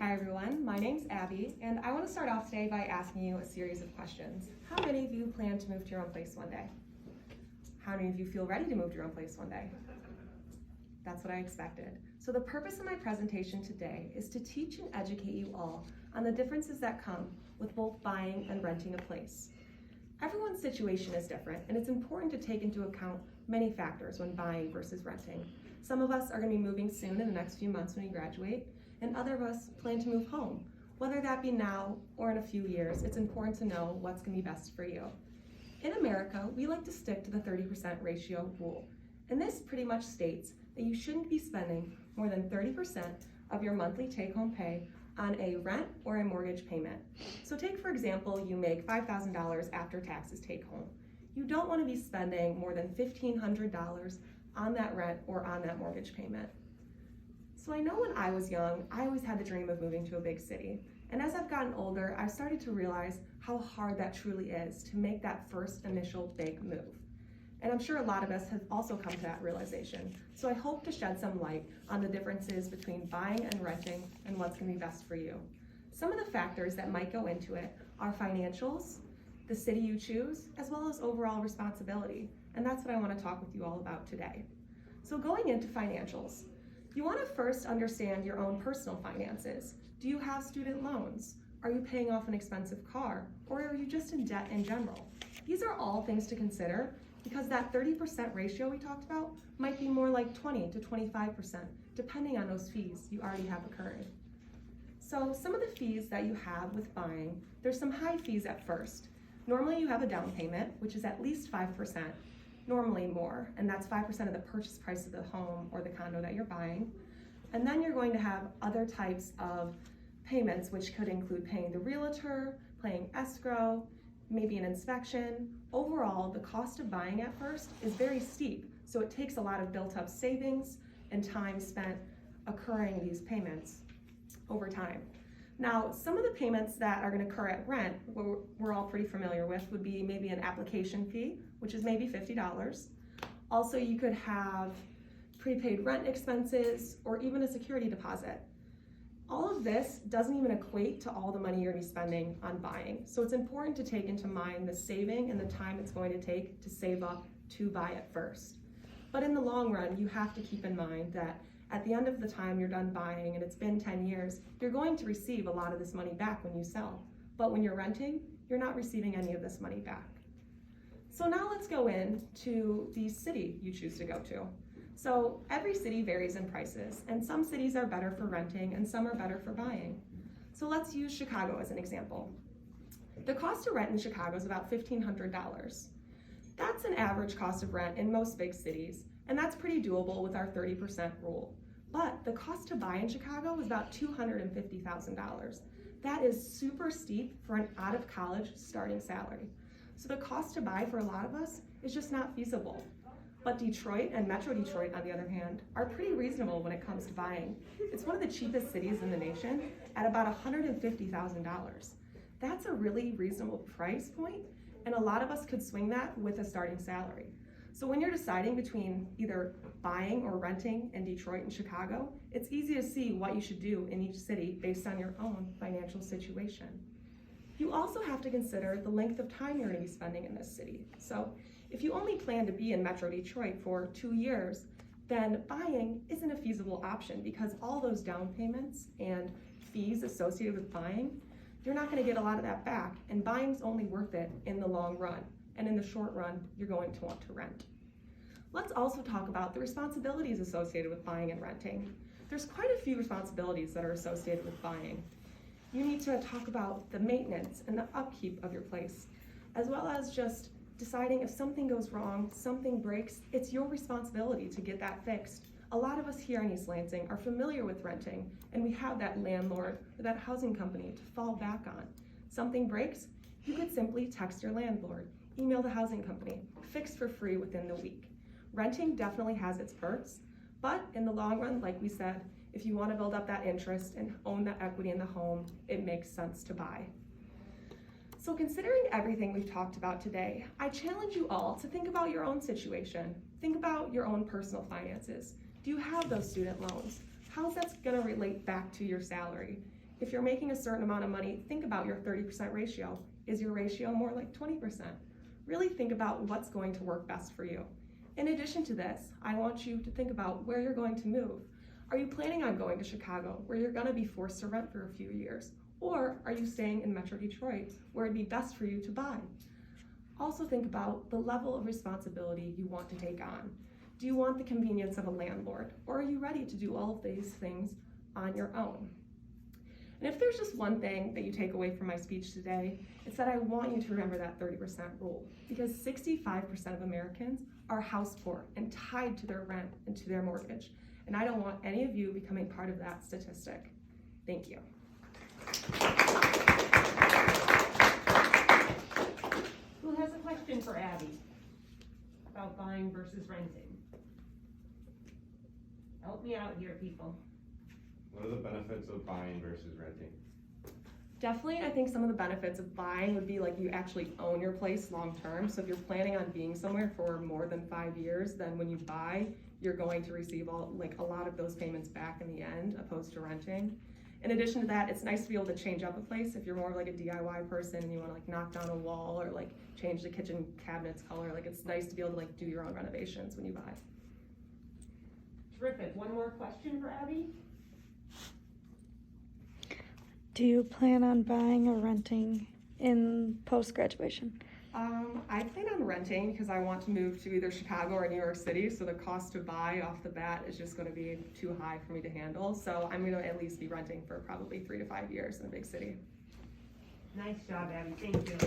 Hi everyone, my name's Abby, and I want to start off today by asking you a series of questions. How many of you plan to move to your own place one day? How many of you feel ready to move to your own place one day? That's what I expected. So the purpose of my presentation today is to teach and educate you all on the differences that come with both buying and renting a place. Everyone's situation is different, and it's important to take into account many factors when buying versus renting. Some of us are going to be moving soon in the next few months when we graduate, and other of us plan to move home. Whether that be now or in a few years, it's important to know what's going to be best for you. In America, we like to stick to the 30% ratio rule, and this pretty much states that you shouldn't be spending more than 30% of your monthly take-home pay on a rent or a mortgage payment. So take, for example, you make $5,000 after taxes take home. You don't want to be spending more than $1,500 on that rent or on that mortgage payment. So I know when I was young, I always had the dream of moving to a big city. And as I've gotten older, I've started to realize how hard that truly is to make that first initial big move. And I'm sure a lot of us have also come to that realization. So I hope to shed some light on the differences between buying and renting and what's going to be best for you. Some of the factors that might go into it are financials, the city you choose, as well as overall responsibility. And that's what I want to talk with you all about today. So going into financials, you want to first understand your own personal finances. Do you have student loans? Are you paying off an expensive car? Or are you just in debt in general? These are all things to consider because that 30% ratio we talked about might be more like 20 to 25%, depending on those fees you already have occurring. So some of the fees that you have with buying, there's some high fees at first. Normally you have a down payment, which is at least 5%, normally more, and that's 5% of the purchase price of the home or the condo that you're buying. And then you're going to have other types of payments, which could include paying the realtor, paying escrow, maybe an inspection. Overall, the cost of buying at first is very steep, so it takes a lot of built up savings and time spent occurring these payments over time. Now, some of the payments that are going to occur at rent, we're all pretty familiar with, would be maybe an application fee, which is maybe $50. Also, you could have prepaid rent expenses or even a security deposit. All of this doesn't even equate to all the money you're going to be spending on buying. So it's important to take into mind the saving and the time it's going to take to save up to buy it first. But in the long run, you have to keep in mind that at the end of the time you're done buying and it's been 10 years, you're going to receive a lot of this money back when you sell. But when you're renting, you're not receiving any of this money back. So now let's go into the city you choose to go to. So every city varies in prices, and some cities are better for renting and some are better for buying. So let's use Chicago as an example. The cost to rent in Chicago is about $1,500. That's an average cost of rent in most big cities, and that's pretty doable with our 30% rule. But the cost to buy in Chicago is about $250,000. That is super steep for an out-of-college starting salary. So the cost to buy for a lot of us is just not feasible. But Detroit and Metro Detroit, on the other hand, are pretty reasonable when it comes to buying. It's one of the cheapest cities in the nation at about $150,000. That's a really reasonable price point, and a lot of us could swing that with a starting salary. So when you're deciding between either buying or renting in Detroit and Chicago, it's easy to see what you should do in each city based on your own financial situation. You also have to consider the length of time you're going to be spending in this city. So if you only plan to be in Metro Detroit for 2 years, then buying isn't a feasible option because all those down payments and fees associated with buying, you're not going to get a lot of that back, and buying's only worth it in the long run. And in the short run, you're going to want to rent. Let's also talk about the responsibilities associated with buying and renting. There's quite a few responsibilities that are associated with buying. You need to talk about the maintenance and the upkeep of your place, as well as just deciding if something goes wrong, something breaks, it's your responsibility to get that fixed. A lot of us here in East Lansing are familiar with renting, and we have that landlord or that housing company to fall back on. Something breaks, you could simply text your landlord, email the housing company, fixed for free within the week. Renting definitely has its perks, but in the long run, like we said, if you want to build up that interest and own that equity in the home, it makes sense to buy. So considering everything we've talked about today, I challenge you all to think about your own situation. Think about your own personal finances. Do you have those student loans? How's that going to relate back to your salary? If you're making a certain amount of money, think about your 30% ratio. Is your ratio more like 20%? Really think about what's going to work best for you. In addition to this, I want you to think about where you're going to move. Are you planning on going to Chicago, where you're gonna be forced to rent for a few years? Or are you staying in Metro Detroit, where it'd be best for you to buy? Also think about the level of responsibility you want to take on. Do you want the convenience of a landlord, or are you ready to do all of these things on your own? And if there's just one thing that you take away from my speech today, it's that I want you to remember that 30% rule, because 65% of Americans are house poor and tied to their rent and to their mortgage. And I don't want any of you becoming part of that statistic. Thank you. Who has a question for Abby about buying versus renting? Help me out here, people. What are the benefits of buying versus renting? Definitely, I think some of the benefits of buying would be like you actually own your place long term. So if you're planning on being somewhere for more than 5 years, then when you buy, you're going to receive a lot of those payments back in the end, opposed to renting. In addition to that, it's nice to be able to change up a place if you're more like a DIY person and you want to like knock down a wall or like change the kitchen cabinet's color. Like it's nice to be able to like do your own renovations when you buy. Terrific. One more question for Abby? Do you plan on buying or renting in post-graduation? I plan on renting because I want to move to either Chicago or New York City, so the cost to buy off the bat is just going to be too high for me to handle. So I'm going to at least be renting for probably 3 to 5 years in a big city. Nice job, Abby. Thank you.